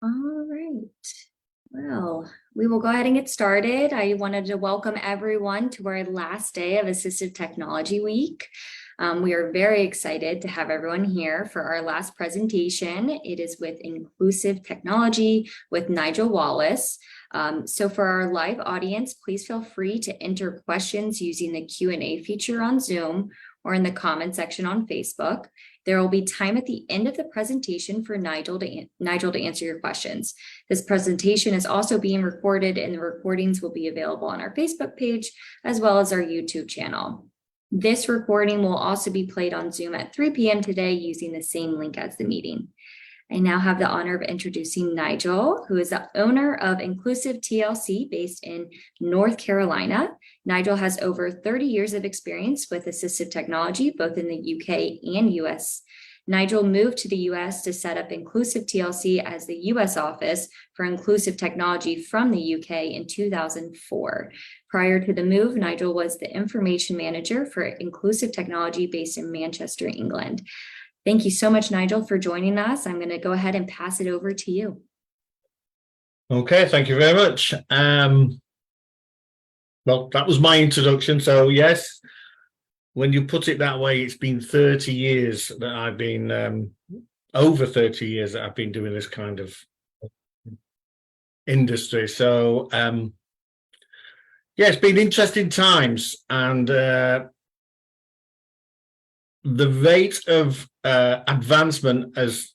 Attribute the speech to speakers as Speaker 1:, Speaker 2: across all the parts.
Speaker 1: All right. Well, we will go ahead and get started. I wanted to welcome everyone to our last day of Assistive Technology Week. We are very excited to have everyone here for our last presentation. It is with Inclusive Technology with Nigel Wallace. So for our live audience, please feel free to enter questions using the Q&A feature on Zoom or in the comment section on Facebook. There will be time at the end of the presentation for Nigel to answer your questions. This presentation is also being recorded, and the recordings will be available on our Facebook page as well as our YouTube channel. This recording will also be played on Zoom at 3 p.m. today using the same link as the meeting. I now have the honor of introducing Nigel, who is the owner of Inclusive TLC based in North Carolina. Nigel has over 30 years of experience with assistive technology, both in the UK and US. Nigel moved to the US to set up Inclusive TLC as the US office for inclusive technology from the UK in 2004. Prior to the move, Nigel was the information manager for inclusive technology based in Manchester, England. Thank you so much, Nigel, for joining us. I'm going to go ahead and pass it over to you.
Speaker 2: Okay, thank you very much. Well, that was my introduction. So yes, when you put it that way, it's been 30 years that I've been, over 30 years that I've been doing this kind of industry. So yeah, it's been interesting times, and the rate of advancement has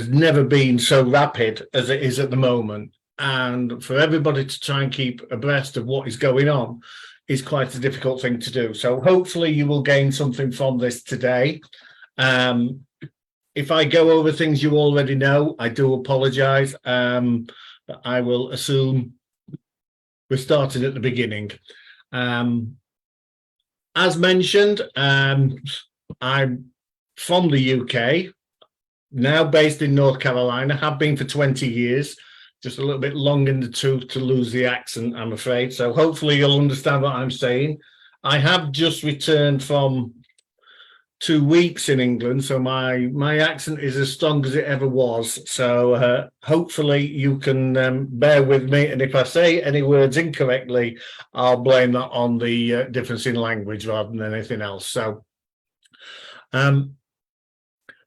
Speaker 2: never been so rapid as it is at the moment, and for everybody to try and keep abreast of what is going on is quite a difficult thing to do. So hopefully you will gain something from this today. If I go over things you already know, I do apologize, but I will assume we're starting at the beginning. As mentioned, I'm from the UK, now based in North Carolina, have been for 20 years, just a little bit long in the tooth to lose the accent, I'm afraid. So hopefully you'll understand what I'm saying. I have just returned from 2 weeks in England, so my accent is as strong as it ever was. So hopefully you can bear with me, and if I say any words incorrectly, I'll blame that on the difference in language rather than anything else. So,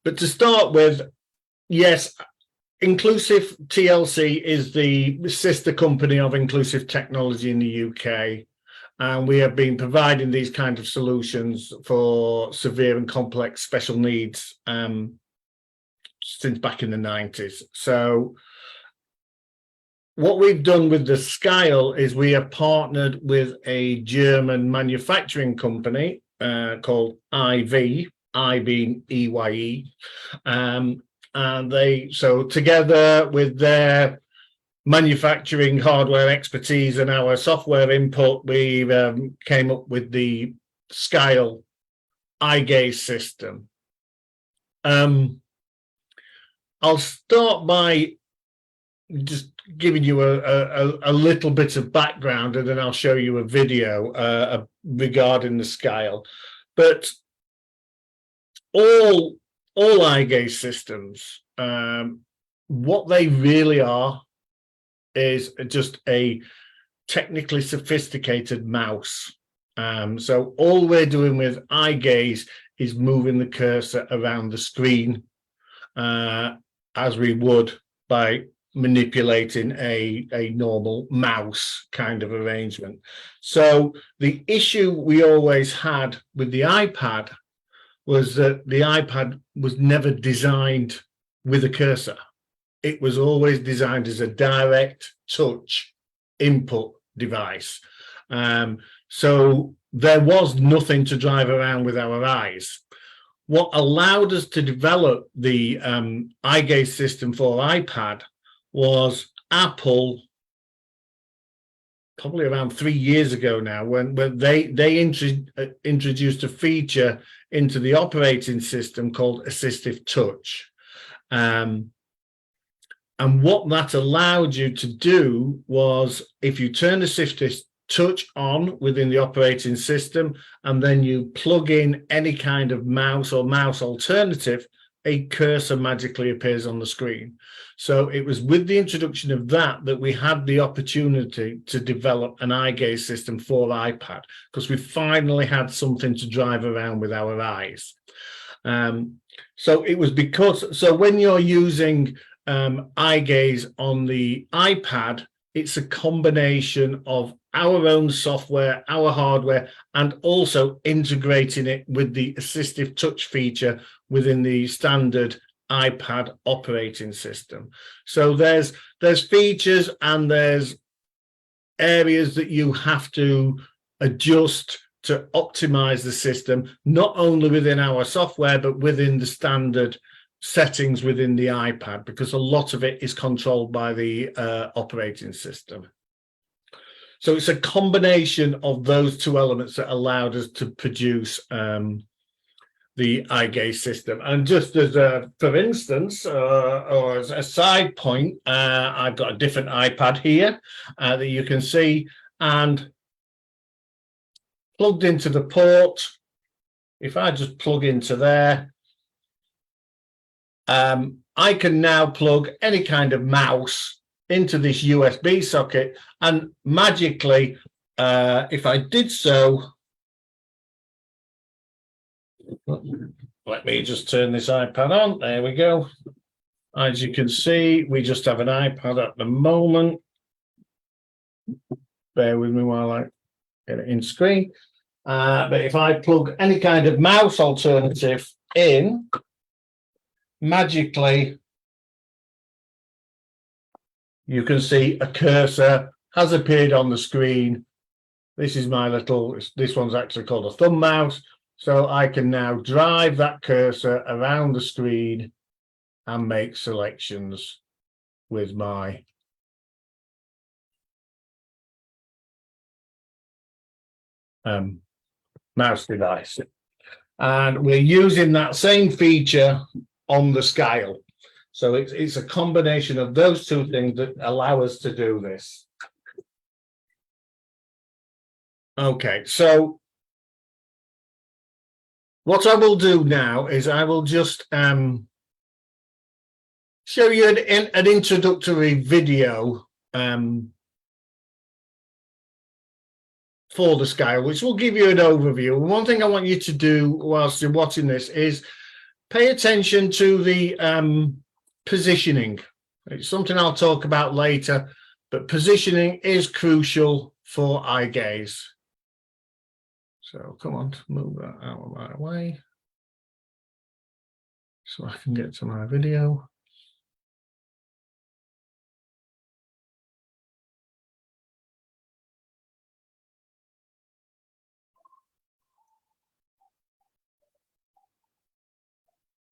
Speaker 2: but to start with, yes, Inclusive TLC is the sister company of Inclusive Technology in the UK. And we have been providing these kind of solutions for severe and complex special needs since back in the 90s. So what we've done with the Scale is we have partnered with a German manufacturing company called IV, I being EYE. And so together with their manufacturing hardware expertise and our software input, we came up with the Scale eye gaze system. I'll start by just giving you a little bit of background, and then I'll show you a video regarding the Scale. But all eye gaze systems, what they really are is just a technically sophisticated mouse. So all we're doing with eye gaze is moving the cursor around the screen as we would by manipulating a normal mouse kind of arrangement. So the issue we always had with the iPad was that the iPad was never designed with a cursor. It was always designed as a direct touch input device. So there was nothing to drive around with our eyes. What allowed us to develop the eye gaze system for iPad was Apple, probably around 3 years ago now, when they introduced a feature into the operating system called Assistive Touch. And what that allowed you to do was, if you turn Assistive Touch on within the operating system, and then you plug in any kind of mouse or mouse alternative, a cursor magically appears on the screen. So it was with the introduction of that we had the opportunity to develop an eye gaze system for iPad, because we finally had something to drive around with our eyes. So it was so when you're using eye gaze on the iPad, it's a combination of our own software, our hardware, and also integrating it with the assistive touch feature within the standard iPad operating system. So there's features and there's areas that you have to adjust to optimize the system, not only within our software, but within the standard settings within the iPad, because a lot of it is controlled by the operating system. So it's a combination of those two elements that allowed us to produce the eye gaze system. And just as for instance, or as a side point, I've got a different iPad here that you can see, and plugged into the port. If I just plug into there, I can now plug any kind of mouse into this USB socket, and magically, if I did so, let me just turn this iPad on. There we go. As you can see, we just have an iPad at the moment. Bear with me while I get it in screen. But if I plug any kind of mouse alternative in, magically, you can see a cursor has appeared on the screen. This is my this one's actually called a thumb mouse. So I can now drive that cursor around the screen and make selections with my mouse device. And we're using that same feature on the scale. So it's a combination of those two things that allow us to do this. Okay, so what I will do now is I will just show you an introductory video for the scale, which will give you an overview. And one thing I want you to do whilst you're watching this is pay attention to the positioning. It's something I'll talk about later, but positioning is crucial for eye gaze. So come on, move that out of my way so I can get to my video.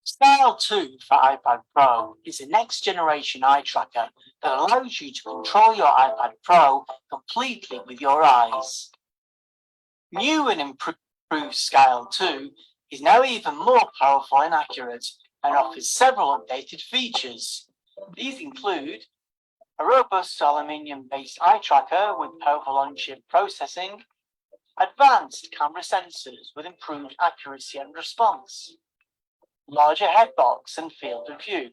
Speaker 3: Style 2 for iPad Pro is a next generation eye tracker that allows you to control your iPad Pro completely with your eyes. New and improved Style 2 is now even more powerful and accurate and offers several updated features. These include a robust aluminium-based eye tracker with powerful on-chip processing, advanced camera sensors with improved accuracy and response, larger headbox and field of view,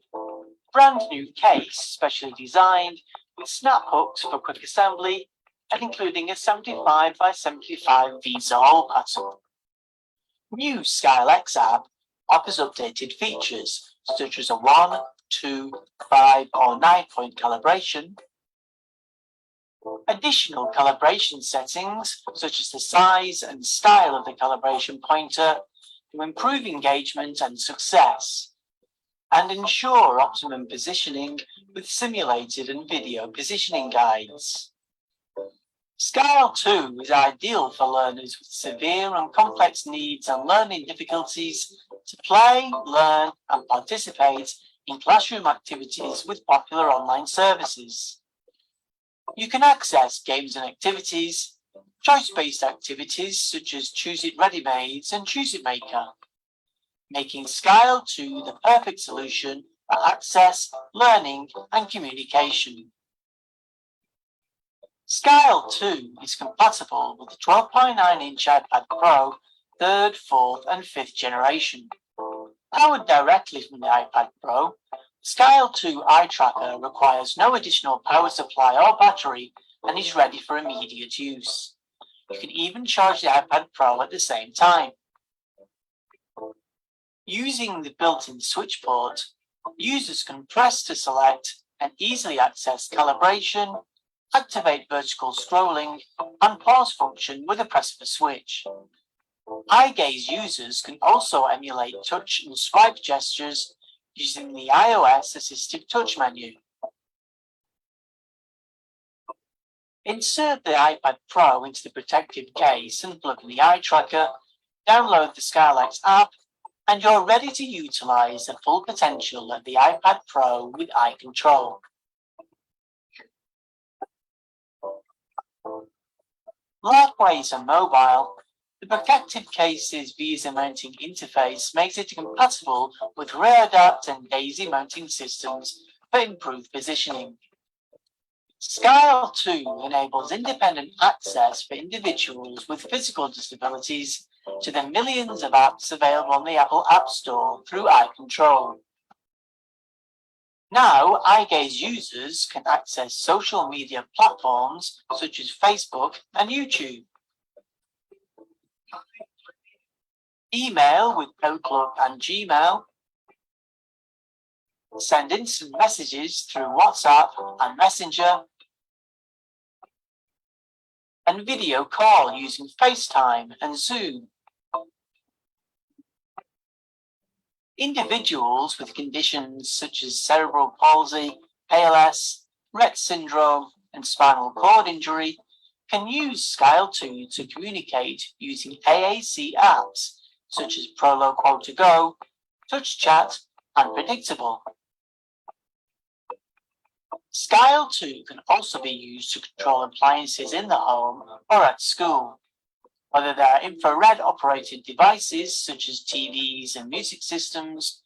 Speaker 3: brand new case specially designed with snap hooks for quick assembly and including a 75 by 75 Visa hole pattern. New Scale X app offers updated features such as a 1, 2, 5 or 9-point calibration, additional calibration settings such as the size and style of the calibration pointer to improve engagement and success, and ensure optimum positioning with simulated and video positioning guides. Scale 2 is ideal for learners with severe and complex needs and learning difficulties to play, learn, and participate in classroom activities with popular online services. You can access games and activities, choice-based activities such as Choose It Ready-Mades and Choose It Maker, making Scale 2 the perfect solution for access, learning, and communication. Scale 2 is compatible with the 12.9-inch iPad Pro 3rd, 4th, and 5th generation. Powered directly from the iPad Pro, Scale 2 eye tracker requires no additional power supply or battery and is ready for immediate use. You can even charge the iPad Pro at the same time. Using the built-in switch port, users can press to select and easily access calibration, activate vertical scrolling, and pause function with a press of a switch. Eye gaze users can also emulate touch and swipe gestures using the iOS Assistive Touch menu. Insert the iPad Pro into the protective case and plug in the eye tracker, download the SkyLex app, and you're ready to utilize the full potential of the iPad Pro with eye control. Likewise on mobile, the protective case's VESA mounting interface makes it compatible with RearAdapt and Daisy mounting systems for improved positioning. Scale 2 enables independent access for individuals with physical disabilities to the millions of apps available on the Apple App Store through eye control. Now, eye gaze users can access social media platforms such as Facebook and YouTube. Email with Outlook and Gmail. Send instant messages through WhatsApp and Messenger. And video call using FaceTime and Zoom. Individuals with conditions such as cerebral palsy, ALS, Rett syndrome, and spinal cord injury can use Scale 2 to communicate using AAC apps such as Proloquo2Go, TouchChat, and Predictable. Scale 2 can also be used to control appliances in the home or at school, whether they are infrared-operated devices such as TVs and music systems,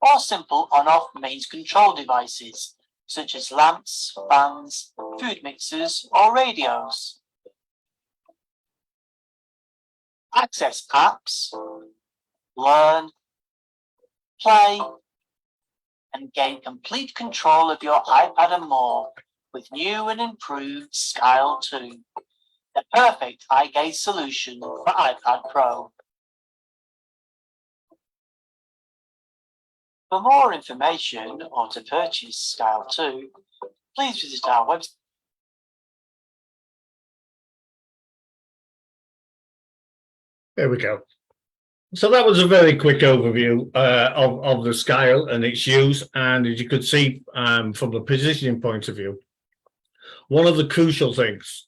Speaker 3: or simple on-off mains control devices such as lamps, fans, food mixers, or radios. Access apps, learn, play, and gain complete control of your iPad and more with new and improved Scale 2, the perfect eye gaze solution for iPad Pro. For more information or to purchase Scale 2, please visit our website.
Speaker 2: There we go. So that was a very quick overview of the Scale and its use. And as you could see from the positioning point of view, one of the crucial things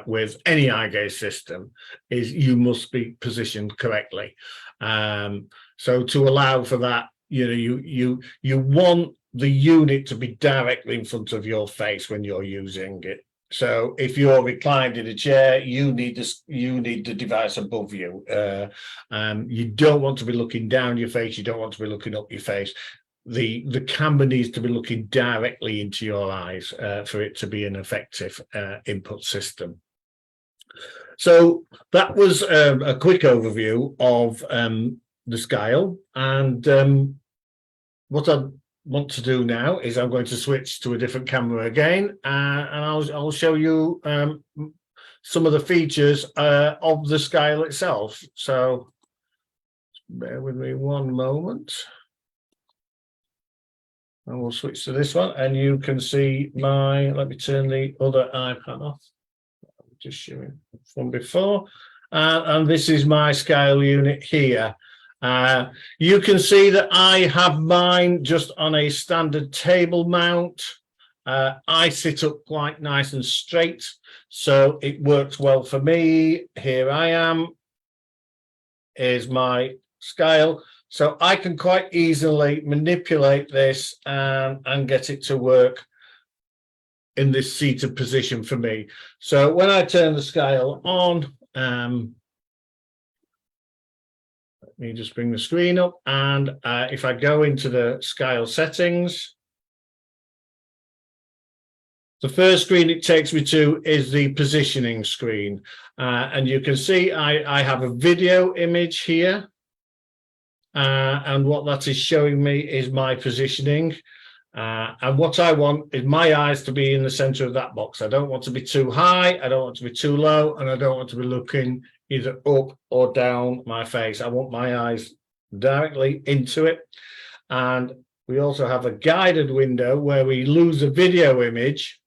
Speaker 2: with any eye gaze system is you must be positioned correctly. So to allow for that, you want the unit to be directly in front of your face when you're using it. So if you're reclined in a chair, you need the device above you. You don't want to be looking down your face. You don't want to be looking up your face. The camera needs to be looking directly into your eyes for it to be an effective input system. So that was a quick overview of the Scale. And what I want to do now is I'm going to switch to a different camera again, and I'll show you some of the features of the Scale itself. So bear with me one moment. And we'll switch to this one, and you can see let me turn the other iPad off. Just showing from before. And this is my Scale unit here. You can see that I have mine just on a standard table mount. I sit up quite nice and straight, so it works well for me. Here I am. Here's my Scale. So I can quite easily manipulate this and get it to work in this seated position for me. So when I turn the Scale on, let me just bring the screen up, and if I go into the Scale settings, the first screen it takes me to is the positioning screen, and you can see I have a video image here. and what that is showing me is my positioning. And what I want is my eyes to be in the center of that box. I don't want to be too high, I don't want to be too low, and I don't want to be looking either up or down my face. I want my eyes directly into it. And we also have a guided window where we lose a video image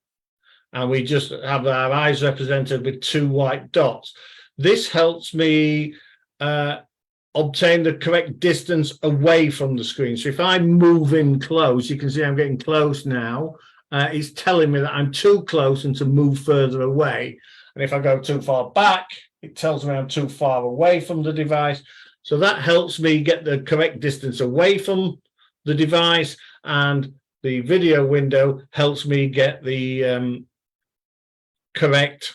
Speaker 2: and we just have our eyes represented with 2 white dots. This helps me obtain the correct distance away from the screen. So if I move in close, you can see I'm getting close now. It's telling me that I'm too close and to move further away. And if I go too far back, it tells me I'm too far away from the device. So that helps me get the correct distance away from the device, and the video window helps me get the correct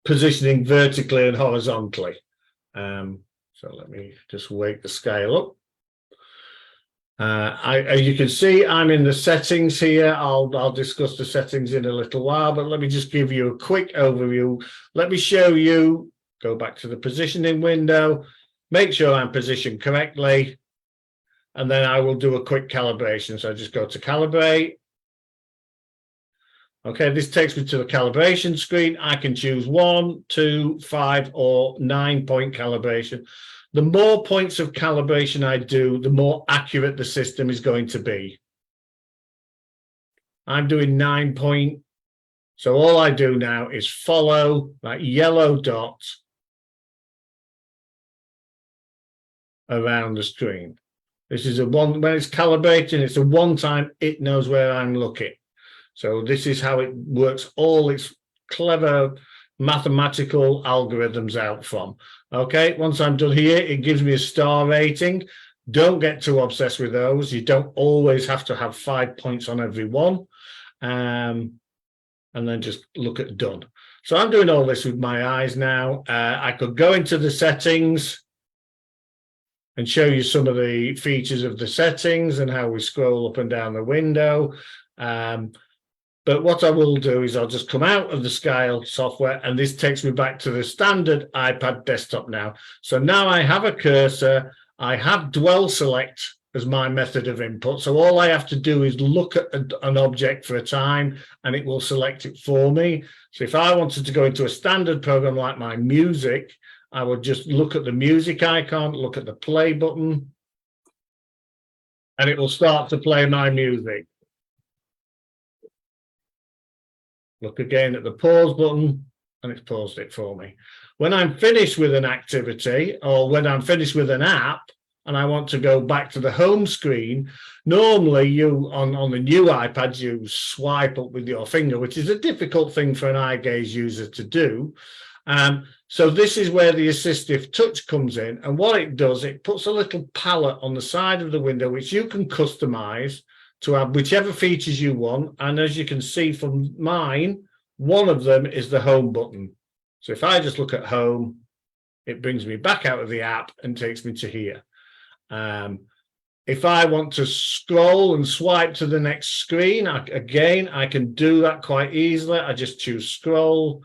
Speaker 2: positioning vertically and horizontally. So let me just wake the scale up. As you can see, I'm in the settings here. I'll discuss the settings in a little while, but let me just give you a quick overview. Let me show you, go back to the positioning window, make sure I'm positioned correctly, and then I will do a quick calibration. So I just go to calibrate. Okay, this takes me to the calibration screen. I can choose 1, 2, 5, or 9-point calibration. The more points of calibration I do, the more accurate the system is going to be. I'm doing 9-point. So all I do now is follow that yellow dot around the screen. This is when it's calibrating, it's a one-time, it knows where I'm looking. So this is how it works all its clever mathematical algorithms out from. Okay, once I'm done here, it gives me a star rating. Don't get too obsessed with those. You don't always have to have 5 points on every one. And then just look at done. So I'm doing all this with my eyes now. I could go into the settings and show you some of the features of the settings and how we scroll up and down the window. But what I will do is I'll just come out of the scale software, and this takes me back to the standard iPad desktop now. So now I have a cursor, I have dwell select as my method of input. So all I have to do is look at an object for a time and it will select it for me. So if I wanted to go into a standard program like my music, I would just look at the music icon, look at the play button, and it will start to play my music. Look again at the pause button, and it's paused it for me. When I'm finished with an activity, or when I'm finished with an app, and I want to go back to the home screen, normally you, on the new iPads, you swipe up with your finger, which is a difficult thing for an eye gaze user to do. So this is where the Assistive Touch comes in, and what it does, it puts a little palette on the side of the window, which you can customize to have whichever features you want. And as you can see from mine, one of them is the home button. So if I just look at home, it brings me back out of the app and takes me to here. If I want to scroll and swipe to the next screen, again, I can do that quite easily. I just choose scroll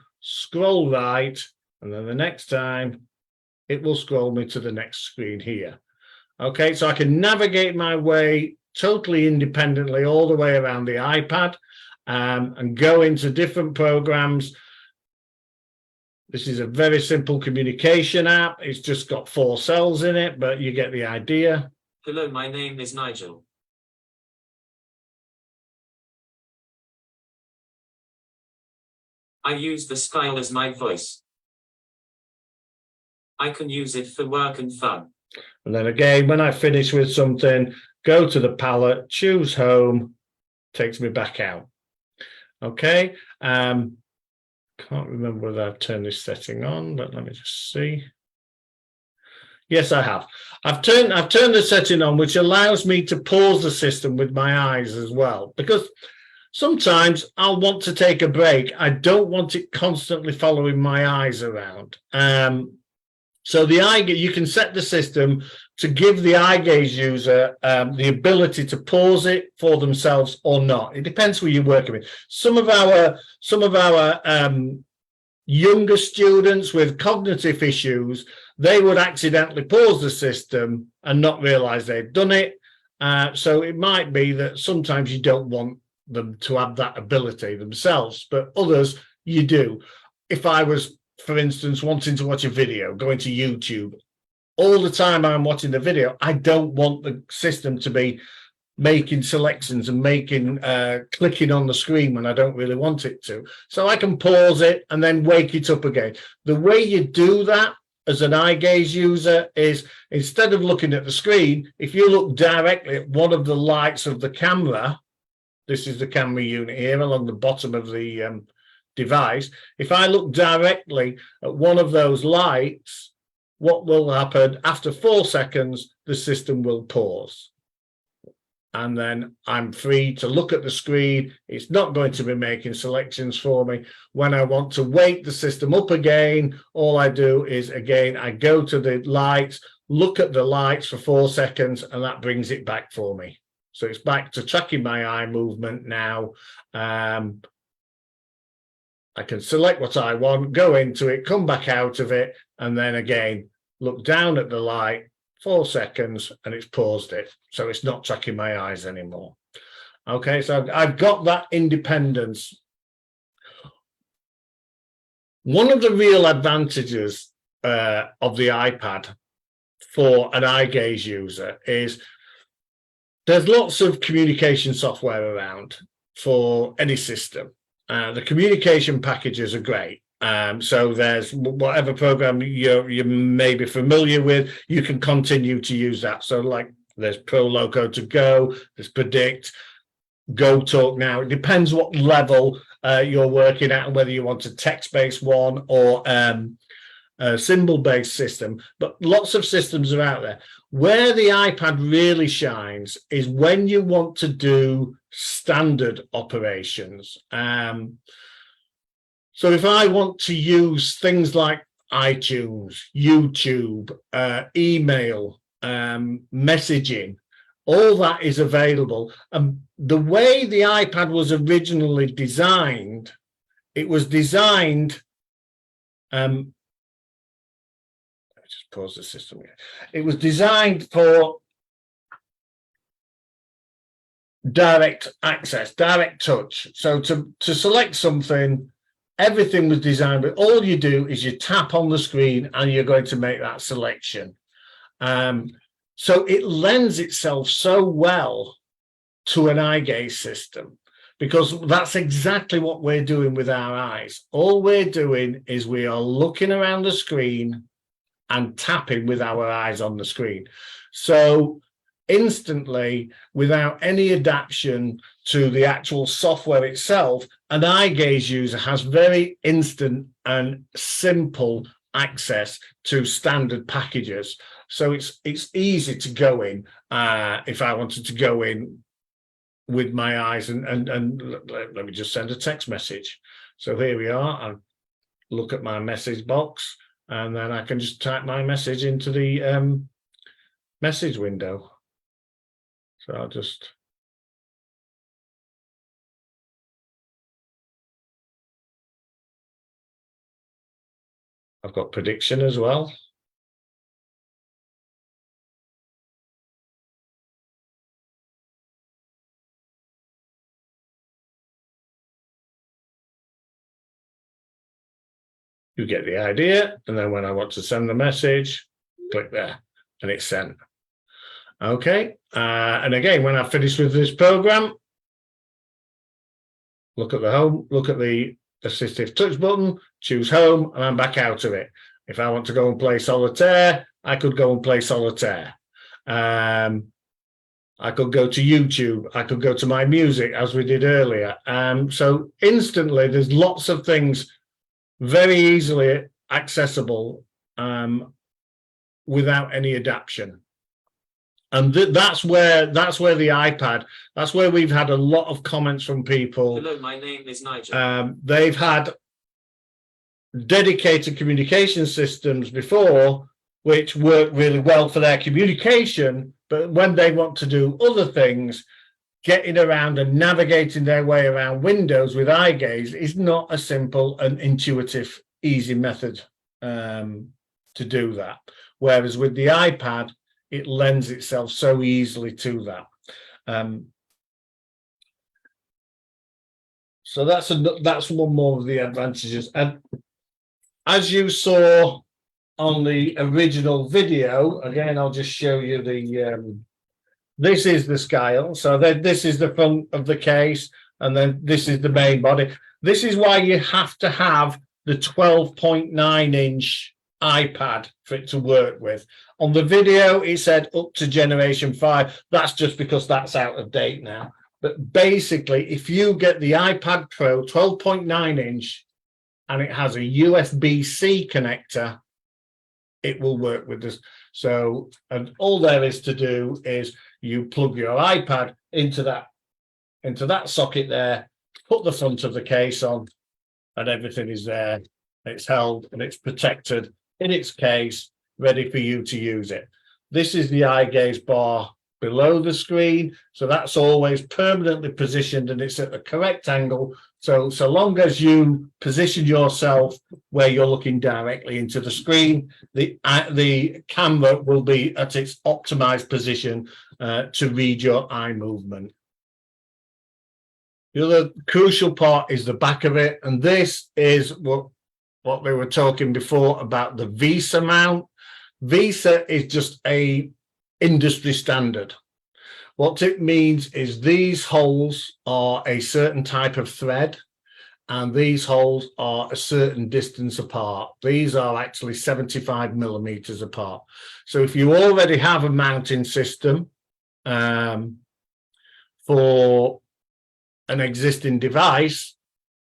Speaker 2: right, and then the next time it will scroll me to the next screen here. Okay, so I can navigate my way totally independently all the way around the iPad, and go into different programs. This is a very simple communication app. It's just got 4 cells in it, but you get the idea.
Speaker 4: Hello, my name is Nigel. I use the style as my voice. I can use it for work and fun.
Speaker 2: And then again, when I finish with something, go to the palette, choose home, takes me back out. Okay. Can't remember whether I've turned this setting on, but let me just see. Yes, I have. I've turned the setting on, which allows me to pause the system with my eyes as well, because sometimes I'll want to take a break. I don't want it constantly following my eyes around. So you can set the system to give the eye gaze user the ability to pause it for themselves or not. It depends who you're working with. Some of our younger students with cognitive issues, they would accidentally pause the system and not realize they've done it. So it might be that sometimes you don't want them to have that ability themselves, but others you do. If I was, for instance, wanting to watch a video, going to YouTube, all the time I'm watching the video, I don't want the system to be making selections and making clicking on the screen when I don't really want it to. So I can pause it and then wake it up again. The way you do that as an eye gaze user is, instead of looking at the screen, if you look directly at one of the lights of the camera, this is the camera unit here along the bottom of the device. If I look directly at one of those lights, what will happen after 4 seconds, the system will pause. And then I'm free to look at the screen. It's not going to be making selections for me. When I want to wake the system up again, all I do is, again, I go to the lights, look at the lights for 4 seconds, and that brings it back for me. So it's back to tracking my eye movement now. I can select what I want, go into it, come back out of it, and then again, look down at the light, 4 seconds, and it's paused it. So it's not tracking my eyes anymore. Okay, so I've got that independence. One of the real advantages of the iPad for an eye gaze user is there's lots of communication software around for any system. The communication packages are great. So there's whatever program you may be familiar with, you can continue to use that. So like there's Proloco to Go, there's Predict, Go Talk Now. It depends what level you're working at and whether you want a text-based one or a symbol-based system. But lots of systems are out there. Where the iPad really shines is when you want to do standard operations. So if I want to use things like iTunes, YouTube, email, messaging, all that is available. And the way the iPad was originally designed, it was designed, let me just pause the system here. It was designed for direct access, direct touch. So to select something, everything was designed, but all you do is you tap on the screen and you're going to make that selection. So it lends itself so well to an eye gaze system, because that's exactly what we're doing with our eyes. All we're doing is we are looking around the screen and tapping with our eyes on the screen. So instantly, without any adaptation to the actual software itself, an eye gaze user has very instant and simple access to standard packages. So it's easy to go in if I wanted to go in with my eyes and let me just send a text message. So here we are. I look at my message box and then I can just type my message into the message window. So I'll just I've got prediction as well. You get the idea. And then when I want to send the message, click there and it's sent. Okay. And again, when I've finished with this program, look at the home, look at the assistive touch button, choose home, and I'm back out of it. If I want to go and play solitaire, I could go and play solitaire. I could go to YouTube. I could go to my music, as we did earlier. So instantly, there's lots of things very easily accessible without any adaptation. And that's where the iPad, that's where we've had a lot of comments from people.
Speaker 4: Hello, my name is Nigel.
Speaker 2: They've had dedicated communication systems before, which work really well for their communication, but when they want to do other things, getting around and navigating their way around Windows with eye gaze is not a simple and intuitive, easy method to to do that. Whereas with the iPad, it lends itself so easily to that. So that's one more of the advantages. And as you saw on the original video, again, I'll just show you the, this is the scale. So this is the front of the case, and then this is the main body. This is why you have to have the 12.9-inch iPad for it to work with. On the video, it said up to generation 5. That's just because that's out of date now. But basically, if you get the iPad Pro 12.9-inch and it has a USB-C connector, it will work with this. So, and all there is to do is you plug your iPad into that socket there, put the front of the case on, and everything is there. It's held and it's protected in its case, ready for you to use it. This is the eye gaze bar below the screen, so that's always permanently positioned and it's at the correct angle. So long as you position yourself where you're looking directly into the screen, the camera will be at its optimized position to read your eye movement. The other crucial part is the back of it, and this is what we were talking before about the Visa mount. Visa is just a industry standard. What it means is these holes are a certain type of thread, and these holes are a certain distance apart. These are actually 75 millimeters apart. So if you already have a mounting system for an existing device,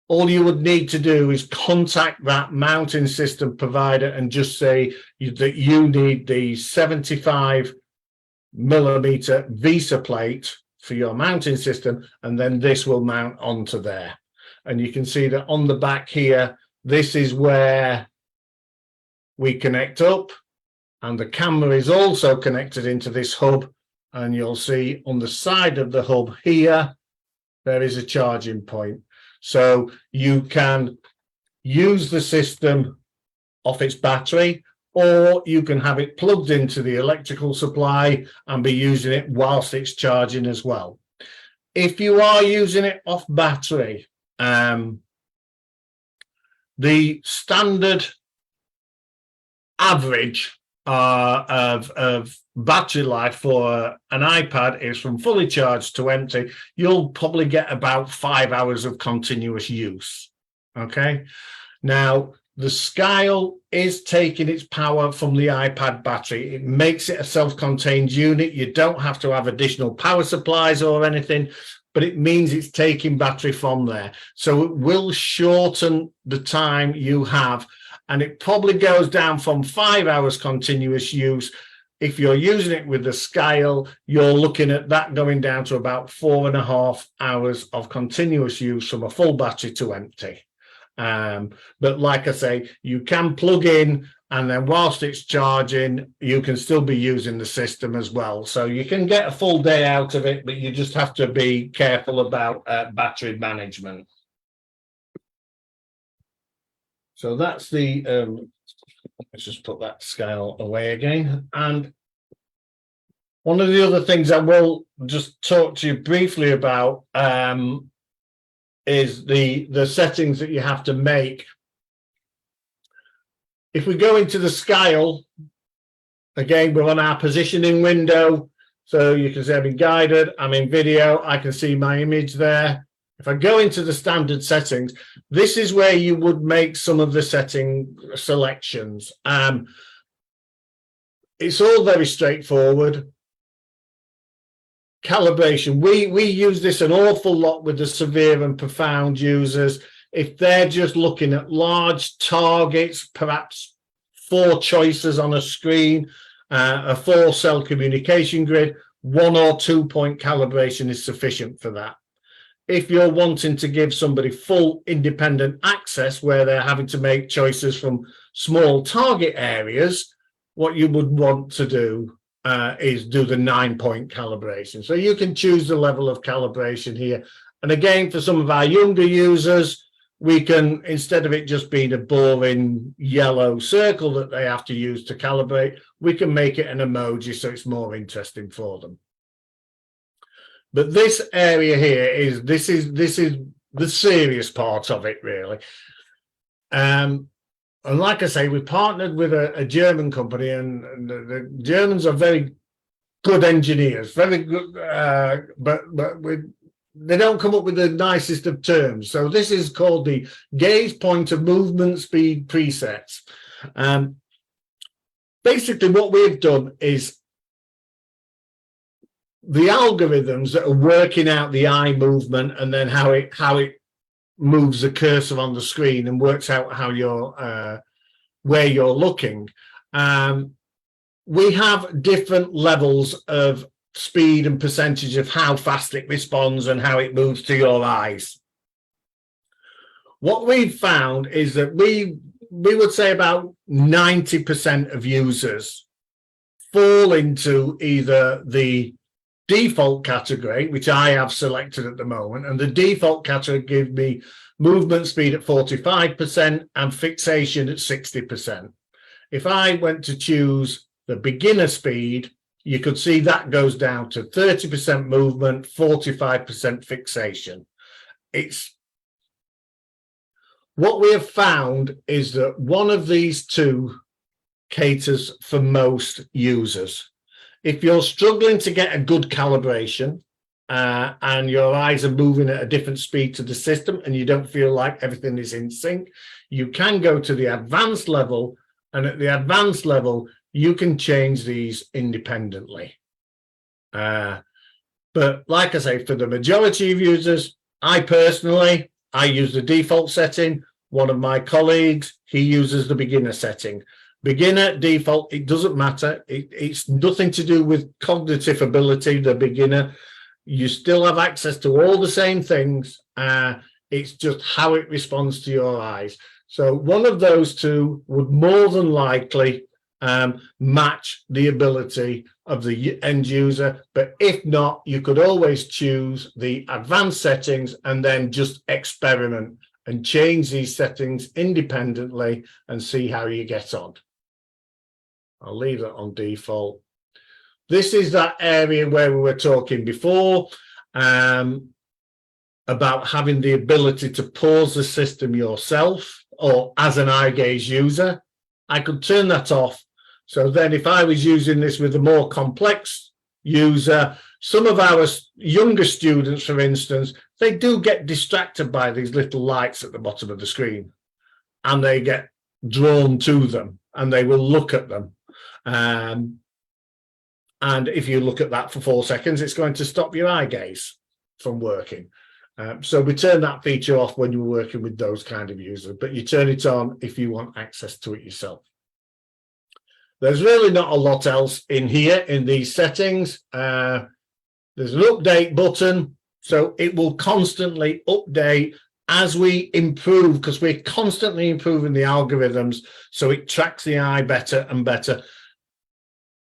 Speaker 2: all you would need to do is contact that mounting system provider and just say that you need the 75 millimeter Visa plate for your mounting system, and then this will mount onto there. And you can see that on the back here, this is where we connect up, and the camera is also connected into this hub. And you'll see on the side of the hub here, there is a charging point. So you can use the system off its battery, or you can have it plugged into the electrical supply and be using it whilst it's charging as well. If you are using it off battery, the standard average of battery life for an iPad is from fully charged to empty. You'll probably get about 5 hours of continuous use. Okay. Now, the Scale is taking its power from the iPad battery. It makes it a self-contained unit. You don't have to have additional power supplies or anything, but it means it's taking battery from there. So it will shorten the time you have, and it probably goes down from 5 hours continuous use. If you're using it with the Scale, you're looking at that going down to about 4.5 hours of continuous use from a full battery to empty. But like I say, you can plug in, and then whilst it's charging, you can still be using the system as well. So you can get a full day out of it, but you just have to be careful about battery management. So that's the, let's just put that Scale away again. And one of the other things I will just talk to you briefly about is the settings that you have to make. If we go into the Scale, again, we're on our positioning window. So you can see I'm in guided, I'm in video, I can see my image there. If I go into the standard settings, this is where you would make some of the setting selections. It's all very straightforward. Calibration, we use this an awful lot with the severe and profound users. If they're just looking at large targets, perhaps 4 choices on a screen, a 4-cell communication grid, 1 or 2 point calibration is sufficient for that. If you're wanting to give somebody full independent access where they're having to make choices from small target areas, what you would want to do is do the 9-point calibration. So you can choose the level of calibration here. And again, for some of our younger users, we can, instead of it just being a boring yellow circle that they have to use to calibrate, we can make it an emoji so it's more interesting for them. But this area here is this is the serious part of it, really. And like I say, we partnered with a German company, and the Germans are very good engineers, very good, but they don't come up with the nicest of terms. So this is called the gaze pointer movement speed presets. Basically, what we've done is the algorithms that are working out the eye movement and then how it moves the cursor on the screen and works out how you're where you're looking. We have different levels of speed and percentage of how fast it responds and how it moves to your eyes. What we've found is that we would say about 90% of users fall into either the default category, which I have selected at the moment, and the default category gives me movement speed at 45% and fixation at 60%. If I went to choose the beginner speed, you could see that goes down to 30% movement, 45% fixation. It's what we have found is that one of these two caters for most users. If you're struggling to get a good calibration and your eyes are moving at a different speed to the system and you don't feel like everything is in sync, you can go to the advanced level, and at the advanced level, you can change these independently. But like I say, for the majority of users, I use the default setting. One of my colleagues, he uses the beginner setting. Beginner, default, it doesn't matter. It's nothing to do with cognitive ability, the beginner. You still have access to all the same things. It's just how it responds to your eyes. So one of those two would more than likely match the ability of the end user. But if not, you could always choose the advanced settings and then just experiment and change these settings independently and see how you get on. I'll leave that on default. This is that area where we were talking before about having the ability to pause the system yourself or as an eye gaze user. I could turn that off. So then if I was using this with a more complex user, some of our younger students, for instance, they do get distracted by these little lights at the bottom of the screen and they get drawn to them and they will look at them. And if you look at that for 4 seconds, it's going to stop your eye gaze from working. So we turn that feature off when you're working with those kind of users, but you turn it on if you want access to it yourself. There's really not a lot else in here in these settings. There's an update button, so it will constantly update as we improve, because we're constantly improving the algorithms, so it tracks the eye better and better.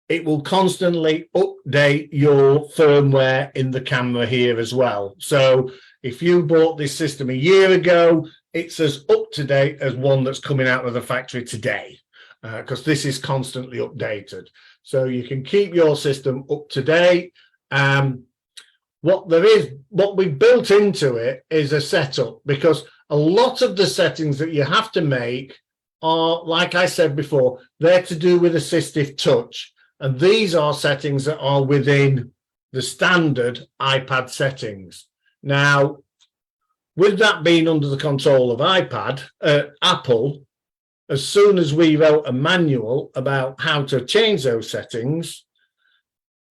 Speaker 2: It will constantly update your firmware in the camera here as well. So if you bought this system a year ago, it's as up to date as one that's coming out of the factory today, because this is constantly updated. So you can keep your system up to date. What we built into it is a setup, because a lot of the settings that you have to make are, like I said before, they're to do with assistive touch. And these are settings that are within the standard iPad settings. Now, with that being under the control of Apple, as soon as we wrote a manual about how to change those settings,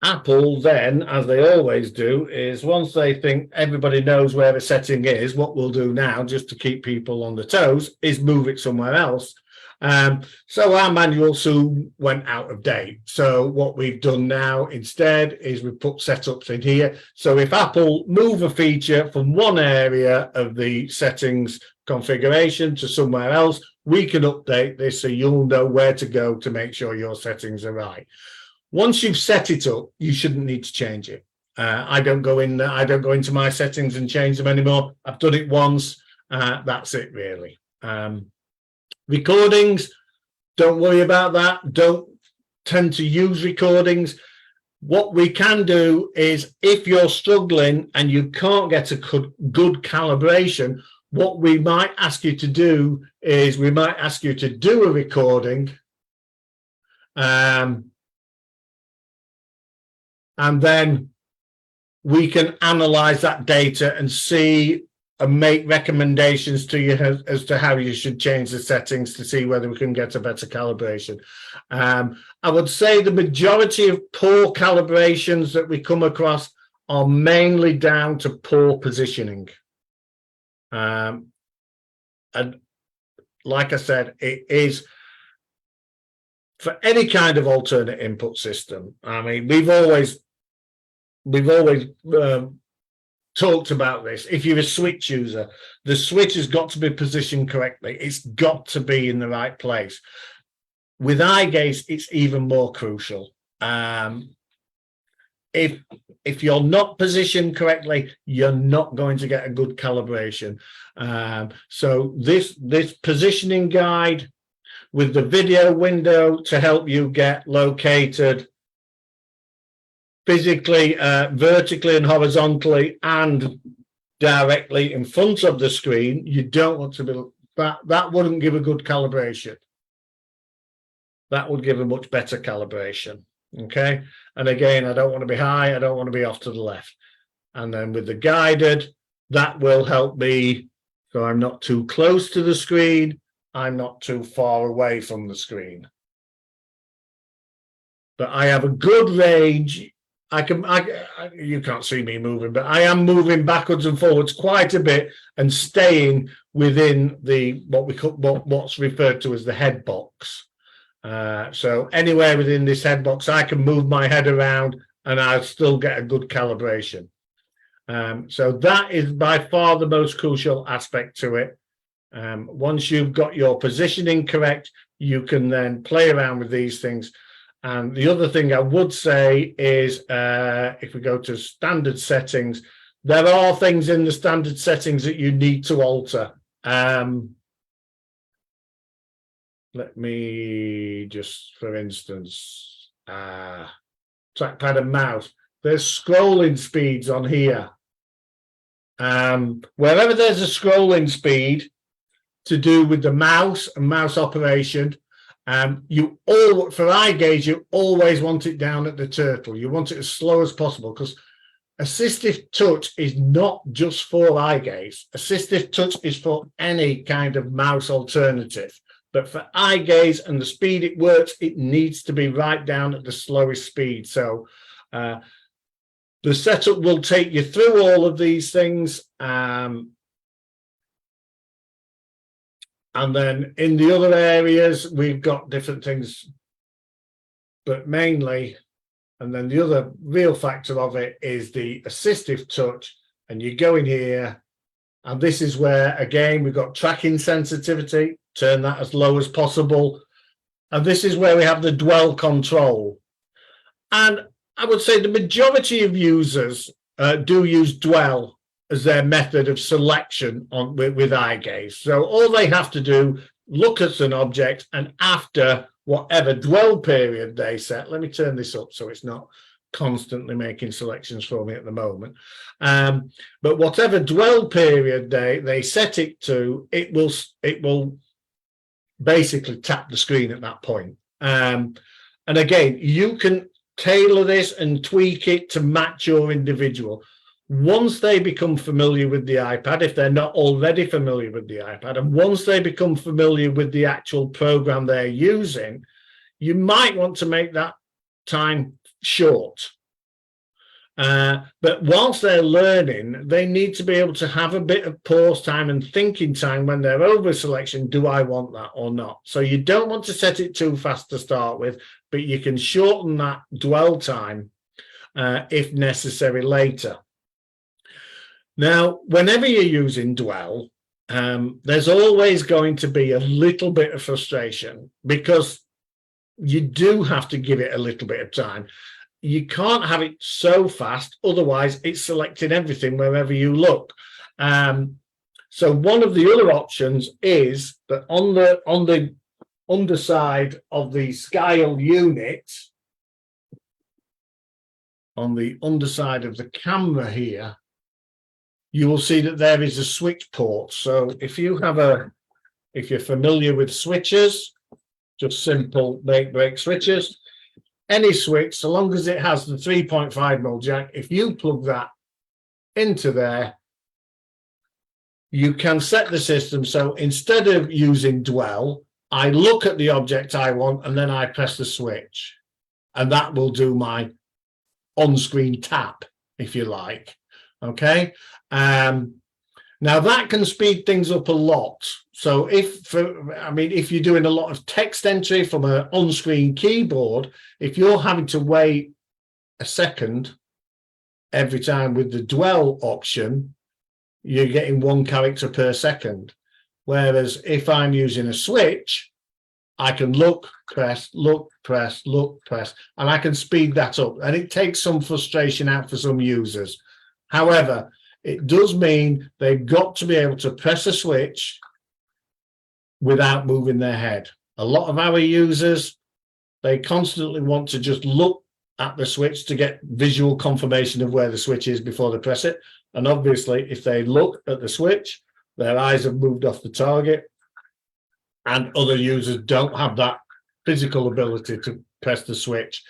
Speaker 2: Apple then, as they always do, is once they think everybody knows where a setting is, what we'll do now, just to keep people on the toes, is move it somewhere else. So our manual soon went out of date. So what we've done now instead is we put setups in here. So if Apple move a feature from one area of the settings configuration to somewhere else, we can update this so you'll know where to go to make sure your settings are right. Once you've set it up, you shouldn't need to change it. I don't go into my settings and change them anymore. I've done it once. That's it really. Recordings, don't worry about that. Don't tend to use recordings. What we can do is, if you're struggling and you can't get a good calibration, what we might ask you to do is we might ask you to do a recording, and then we can analyze that data and see and make recommendations to you as to how you should change the settings to see whether we can get a better calibration. I would say the majority of poor calibrations that we come across are mainly down to poor positioning. And like I said, it is for any kind of alternate input system. I mean, we've always talked about this. If you're a switch user, the switch has got to be positioned correctly. It's got to be in the right place. With eye gaze, it's even more crucial. If you're not positioned correctly, you're not going to get a good calibration. So this positioning guide with the video window to help you get located physically, vertically and horizontally, and directly in front of the screen. You don't want to be that wouldn't give a good calibration. That would give a much better calibration. Okay, and again, I don't want to be high, I don't want to be off to the left. And then with the guided, that will help me so I'm not too close to the screen, I'm not too far away from the screen, but I have a good range. You can't see me moving, but I am moving backwards and forwards quite a bit and staying within the what's referred to as the head box. So anywhere within this head box, I can move my head around and I'll still get a good calibration. So that is by far the most crucial aspect to it. Once you've got your positioning correct, you can then play around with these things. And the other thing I would say is, if we go to standard settings, there are things in the standard settings that you need to alter. Let me just, for instance, trackpad and mouse. There's scrolling speeds on here. Wherever there's a scrolling speed to do with the mouse and mouse operation, for eye gaze, you always want it down at the turtle. You want it as slow as possible, because assistive touch is not just for eye gaze. Assistive touch is for any kind of mouse alternative. But for eye gaze and the speed it works, it needs to be right down at the slowest speed. So the setup will take you through all of these things. And then in the other areas, we've got different things, but mainly, and then the other real factor of it is the assistive touch. And you go in here, and this is where, again, we've got tracking sensitivity, turn that as low as possible. And this is where we have the dwell control. And I would say the majority of users do use dwell as their method of selection with eye gaze. So all they have to do, look at an object, and after whatever dwell period they set, let me turn this up so it's not constantly making selections for me at the moment. But whatever dwell period they set it to, it will basically tap the screen at that point. And again, you can tailor this and tweak it to match your individual. Once they become familiar with the iPad, if they're not already familiar with the iPad, and once they become familiar with the actual program they're using, you might want to make that time short. But whilst they're learning, they need to be able to have a bit of pause time and thinking time when they're over selection. Do I want that or not? So you don't want to set it too fast to start with, but you can shorten that dwell time if necessary later. Now, whenever you're using dwell, there's always going to be a little bit of frustration, because you do have to give it a little bit of time. You can't have it so fast, otherwise it's selecting everything wherever you look. So one of the other options is that on the underside of the scale unit, on the underside of the camera here, you will see that there is a switch port. So if you're familiar with switches, just simple make break switches, any switch, so long as it has the 3.5mm jack, if you plug that into there, you can set the system. So instead of using dwell, I look at the object I want and then I press the switch, and that will do my on-screen tap, if you like. Okay. Now that can speed things up a lot. So if you're doing a lot of text entry from an on-screen keyboard, if you're having to wait a second every time with the dwell option, you're getting 1 character per second. Whereas if I'm using a switch, I can look, press, look, press, look, press, and I can speed that up. And it takes some frustration out for some users. However, it does mean they've got to be able to press a switch without moving their head. A lot of our users, they constantly want to just look at the switch to get visual confirmation of where the switch is before they press it. And obviously, if they look at the switch, their eyes have moved off the target, and other users don't have that physical ability to press the switch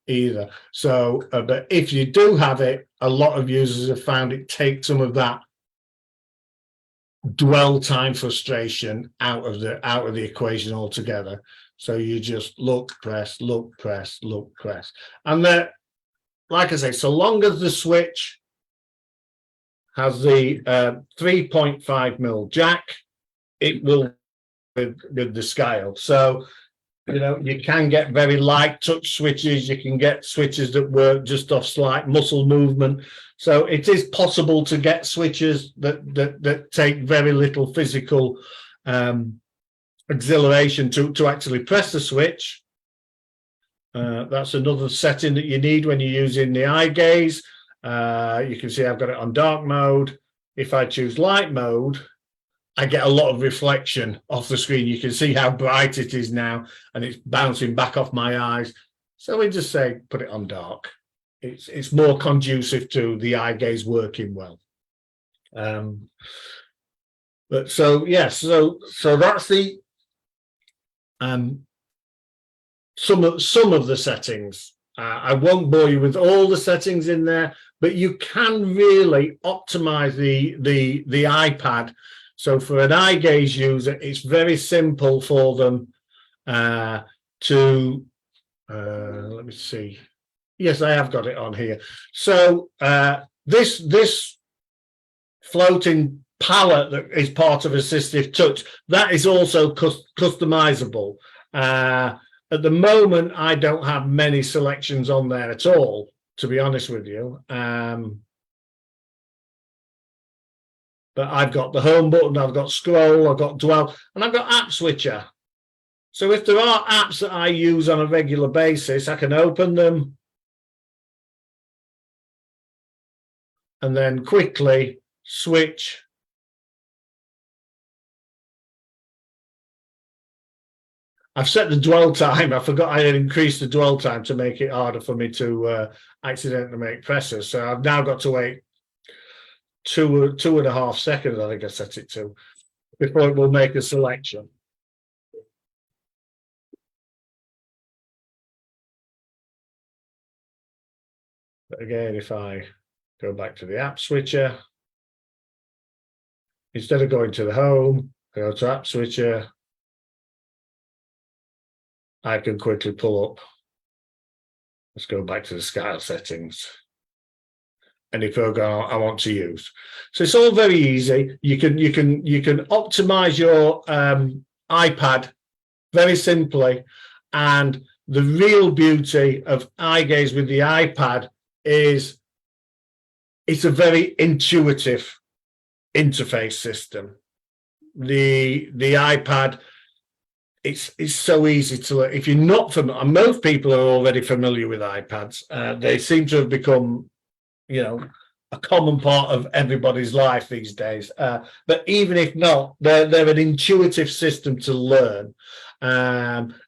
Speaker 2: either. So, but if you do have it, a lot of users have found it takes some of that dwell time frustration out of the equation altogether. So you just look, press, look, press, look, press. And that, like I say, so long as the switch has the 3.5mm jack, it will with the scale. So, you know, you can get very light touch switches. You can get switches that work just off slight muscle movement. So it is possible to get switches that take very little physical exhilaration to actually press the switch. That's another setting that you need when you're using the eye gaze. You can see I've got it on dark mode. If I choose light mode, I get a lot of reflection off the screen. You can see how bright it is now, and it's bouncing back off my eyes. So we just say, put it on dark. It's more conducive to the eye gaze working well. But so yes, so that's the some of the settings. I won't bore you with all the settings in there, but you can really optimize the iPad. So for an eye gaze user, it's very simple for them to let me see. Yes, I have got it on here. So this floating palette that is part of Assistive Touch, that is also customizable. At the moment, I don't have many selections on there at all, to be honest with you. But I've got the home button, I've got scroll, I've got dwell, and I've got app switcher. So if there are apps that I use on a regular basis, I can open them and then quickly switch I've set the dwell time. I forgot I had increased the dwell time to make it harder for me to accidentally make presses. So I've now got to wait two and a half seconds, I think I set it to, before it will make a selection. But again, if I go back to the app switcher, instead of going to the home, I go to app switcher, I can quickly pull up. Let's go back to the scale settings. Any program I want to use. So it's all very easy. You can optimize your iPad very simply, and the real beauty of eye gaze with the iPad is it's a very intuitive interface system. The iPad, it's so easy to, if you're not familiar, and most people are already familiar with iPads. They seem to have become, you know, a common part of everybody's life these days. But even if not, they're an intuitive system to learn.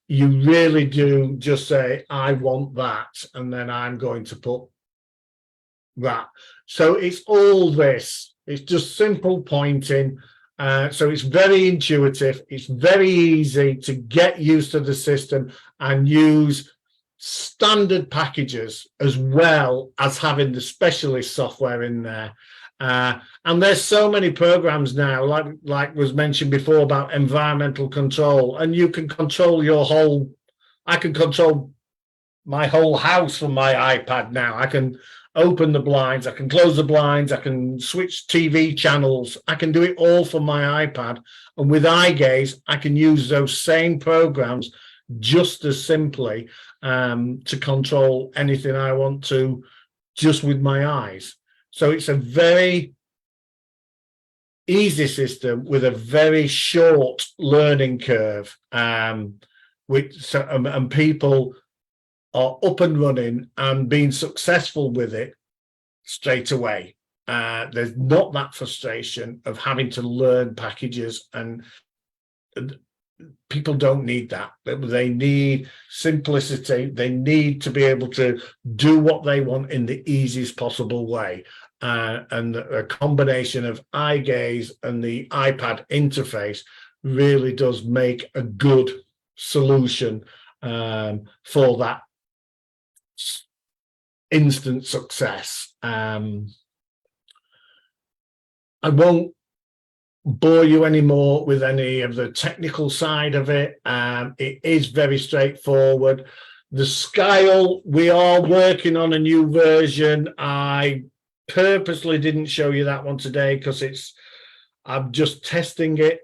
Speaker 2: You really do just say, I want that, and then I'm going to put that. So it's all this. It's just simple pointing. So it's very intuitive. It's very easy to get used to the system and use standard packages as well as having the specialist software in there. And there's so many programs now, like was mentioned before, about environmental control, and you can control your whole, I can control my whole house from my iPad now. I can open the blinds, I can close the blinds, I can switch TV channels, I can do it all from my iPad. And with eye gaze, I can use those same programs just as simply to control anything I want to, just with my eyes. So it's a very easy system with a very short learning curve, and people are up and running and being successful with it straight away. There's not that frustration of having to learn packages, and people don't need that. They need simplicity. They need to be able to do what they want in the easiest possible way. And a combination of eye gaze and the iPad interface really does make a good solution for that instant success. I won't bore you anymore with any of the technical side of it. It is very straightforward. The scale, we are working on a new version. I purposely didn't show you that one today because I'm just testing it.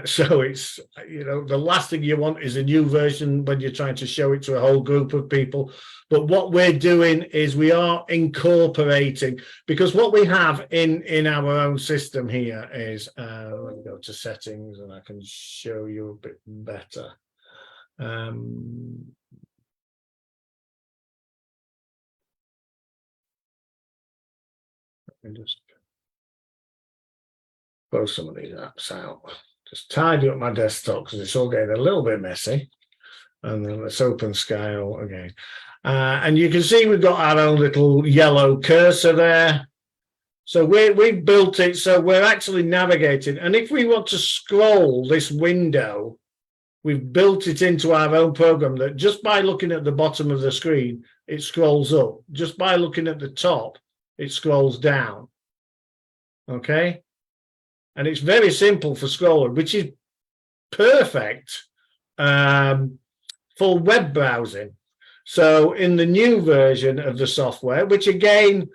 Speaker 2: So it's, the last thing you want is a new version when you're trying to show it to a whole group of people. But what we're doing is we are incorporating, because what we have in our own system here is, let me go to settings and I can show you a bit better. Let me just close some of these apps out. Just tidy up my desktop because it's all getting a little bit messy. And then let's open scale again. And you can see we've got our own little yellow cursor there. So we've built it so we're actually navigating. And if we want to scroll this window, we've built it into our own program that just by looking at the bottom of the screen, it scrolls up. Just by looking at the top, it scrolls down. Okay? And it's very simple for scrolling, which is perfect for web browsing. So in the new version of the software, which again,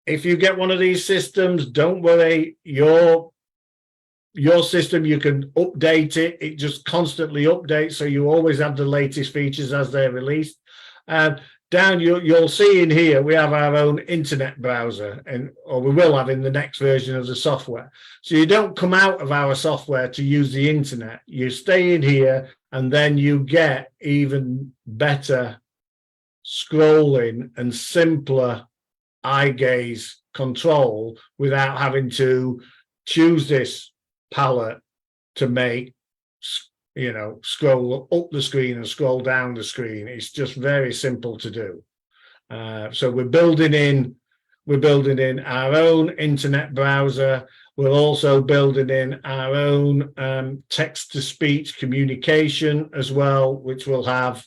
Speaker 2: if you get one of these systems, don't worry, your system, you can update it. It just constantly updates, so you always have the latest features as they're released. Down, you'll see in here, we have our own internet browser, or we will have in the next version of the software. So you don't come out of our software to use the internet. You stay in here, and then you get even better scrolling and simpler eye gaze control without having to choose this palette to make, scroll up the screen and scroll down the screen. It's just very simple to do. So we're building in our own internet browser. We're also building in our own text-to-speech communication as well, which will have,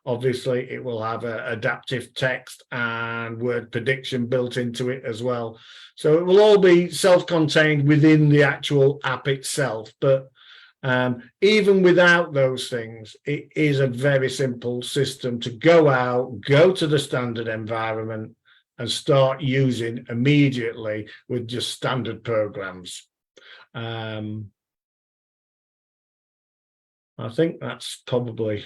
Speaker 2: obviously it will have adaptive text and word prediction built into it as well. So it will all be self-contained within the actual app itself. But even without those things, it is a very simple system to go out, go to the standard environment and start using immediately with just standard programs. I think that's probably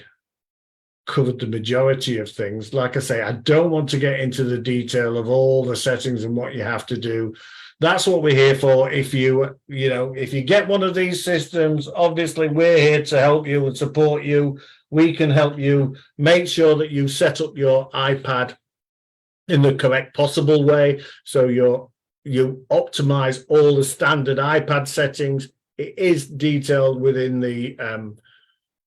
Speaker 2: covered the majority of things. Like I say, I don't want to get into the detail of all the settings and what you have to do. That's what we're here for. If you get one of these systems, obviously we're here to help you and support you. We can help you make sure that you set up your iPad in the correct possible way. So you optimize all the standard iPad settings. It is detailed within the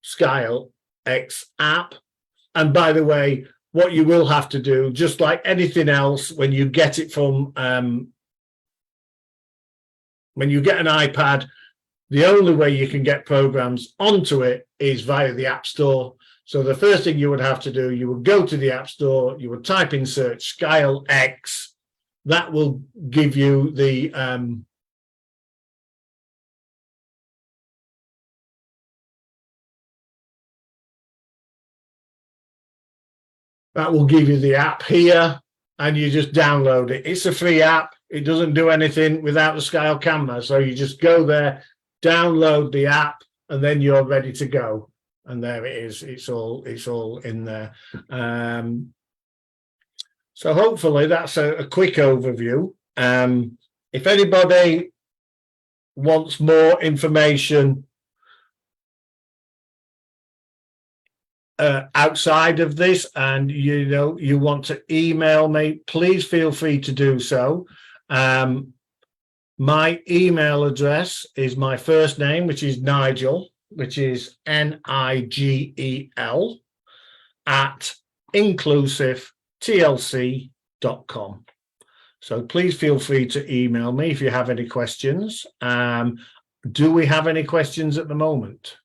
Speaker 2: Scale X app. And by the way, what you will have to do, just like anything else, when you get it from when you get an iPad, the only way you can get programs onto it is via the App Store. So the first thing you would have to do, you would go to the App Store, you would type in search Scale X. That will give you the app here, and you just download it. It's a free app. It doesn't do anything without the Scale camera. So you just go there, download the app, and then you're ready to go. And there it is. It's all in there. So hopefully that's a quick overview. If anybody wants more information outside of this, and you want to email me, please feel free to do so. My email address is my first name, which is Nigel, which is NIGEL at inclusivetlc.com. So please feel free to email me if you have any questions. Do we have any questions at the moment?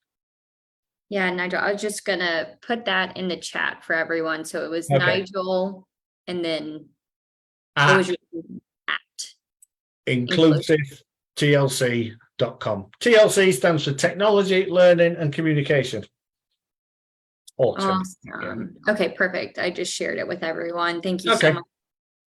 Speaker 1: Yeah, Nigel, I was just gonna put that in the chat for everyone. So it was
Speaker 2: Okay.
Speaker 1: Nigel, and then what was your at?
Speaker 2: inclusivetlc.com. TLC stands for Technology, Learning and Communication. Awesome.
Speaker 1: Okay, perfect. I just shared it with everyone. Thank you
Speaker 2: Okay.
Speaker 1: so much.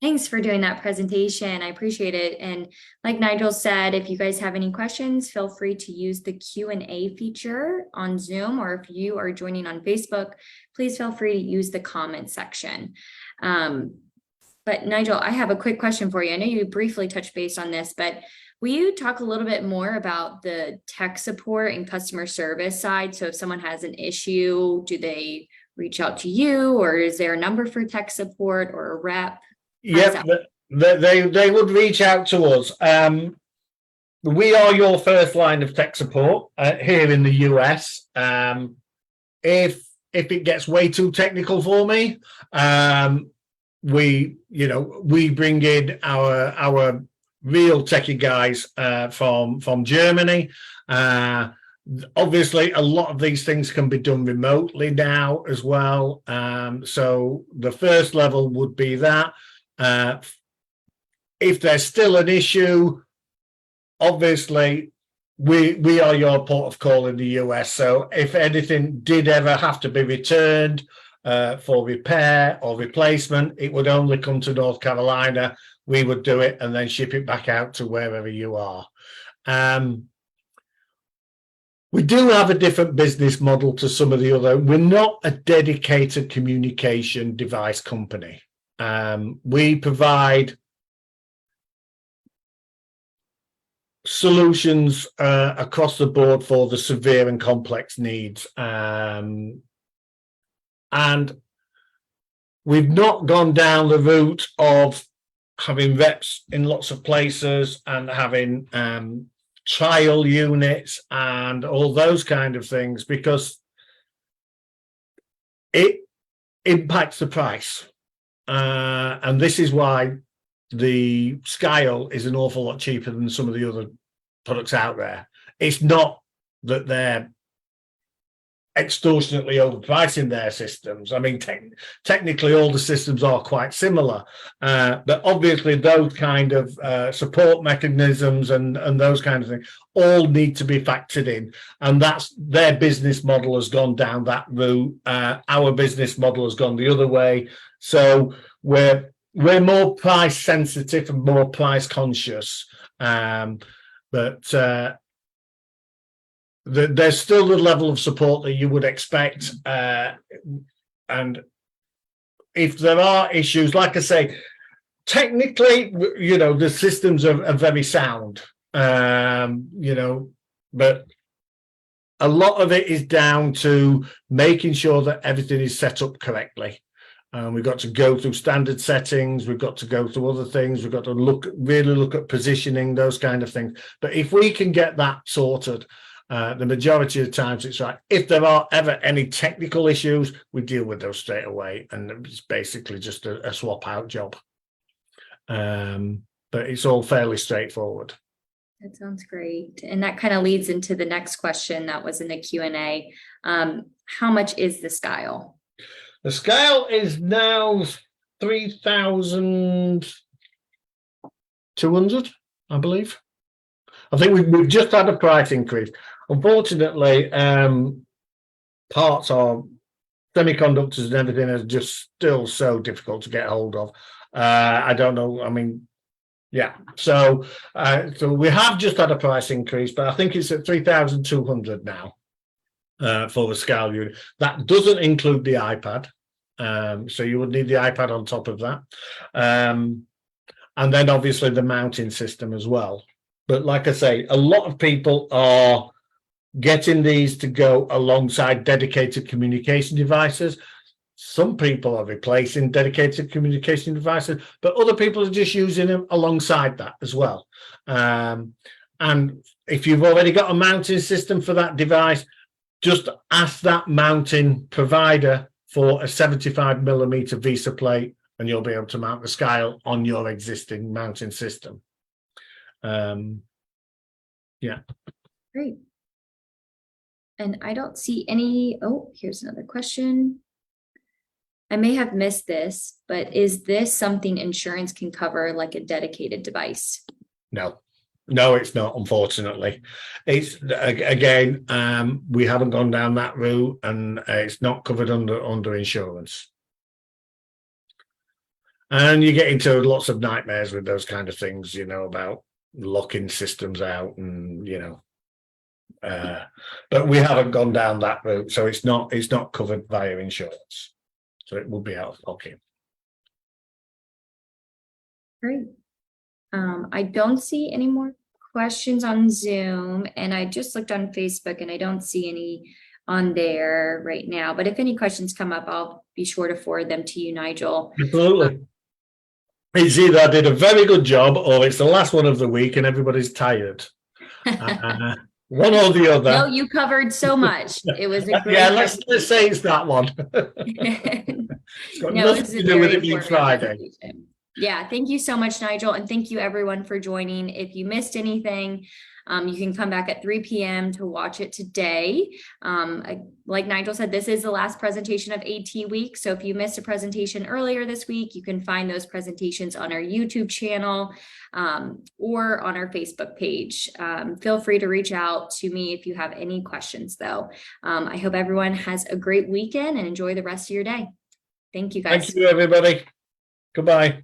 Speaker 1: Thanks for doing that presentation. I appreciate it. And like Nigel said, if you guys have any questions, feel free to use the Q&A feature on Zoom, or if you are joining on Facebook, please feel free to use the comment section. But Nigel, I have a quick question for you. I know you briefly touched base on this, but will you talk a little bit more about the tech support and customer service side? So if someone has an issue, do they reach out to you, or is there a number for tech support or a rep?
Speaker 2: Yep, they would reach out to us. We are your first line of tech support here in the US. If it gets way too technical for me, we bring in our real techie guys from Germany. Obviously, a lot of these things can be done remotely now as well. So the first level would be that. If there's still an issue, obviously we are your port of call in the US. So if anything did ever have to be returned for repair or replacement, it would only come to North Carolina. We would do it and then ship it back out to wherever you are. We do have a different business model to some of the other. We're not a dedicated communication device company. We provide solutions across the board for the severe and complex needs. And we've not gone down the route of having reps in lots of places and having trial units and all those kind of things, because it impacts the price. And this is why the Scale is an awful lot cheaper than some of the other products out there. It's not that they're extortionately overpricing their systems. I mean, technically all the systems are quite similar, but obviously those kind of support mechanisms and those kind of things all need to be factored in, and that's their business model has gone down that route. Our business model has gone the other way, so we're more price sensitive and more price conscious, but there's still the level of support that you would expect, and if there are issues, like I say, technically, the systems are very sound, but a lot of it is down to making sure that everything is set up correctly. We've got to go through standard settings. We've got to go through other things. We've got to really look at positioning, those kind of things. But if we can get that sorted, the majority of the times it's right. If there are ever any technical issues, we deal with those straight away. And it's basically just a swap out job. But it's all fairly straightforward.
Speaker 1: That sounds great. And that kind of leads into the next question that was in the Q&A. How much is the scale?
Speaker 2: The scale is now 3,200, I believe. I think we've just had a price increase. Unfortunately, parts or semiconductors and everything are just still so difficult to get hold of. I don't know. I mean, yeah. So we have just had a price increase, but I think it's at 3,200 now. For the scale unit. That doesn't include the iPad. So you would need the iPad on top of that. And then obviously the mounting system as well. But like I say, a lot of people are getting these to go alongside dedicated communication devices. Some people are replacing dedicated communication devices, but other people are just using them alongside that as well. And if you've already got a mounting system for that device, just ask that mounting provider for a 75mm VESA plate, and you'll be able to mount the scale on your existing mounting system. Yeah.
Speaker 1: Great. And I don't see any. Oh, here's another question. I may have missed this, but is this something insurance can cover, like a dedicated device?
Speaker 2: No, it's not, unfortunately. It's again, we haven't gone down that route, and it's not covered under insurance. And you get into lots of nightmares with those kind of things, you know, about locking systems out, and you know. But we haven't gone down that route, so it's not covered via insurance. So it will be out of pocket.
Speaker 1: Great. I don't see any more questions on Zoom, and I just looked on Facebook and I don't see any on there right now. But if any questions come up, I'll be sure to forward them to you, Nigel.
Speaker 2: Absolutely. It's either I did a very good job or it's the last one of the week and everybody's tired. One or the other.
Speaker 1: No, you covered so much. It was a great.
Speaker 2: Yeah, let's say it's that one. It's got nothing to do with it being Friday.
Speaker 1: Yeah, thank you so much, Nigel. And thank you everyone for joining. If you missed anything, you can come back at 3 p.m. to watch it today. Like Nigel said, this is the last presentation of AT Week. So if you missed a presentation earlier this week, you can find those presentations on our YouTube channel or on our Facebook page. Feel free to reach out to me if you have any questions, though. I hope everyone has a great weekend and enjoy the rest of your day. Thank you, guys.
Speaker 2: Thank you, everybody. Goodbye.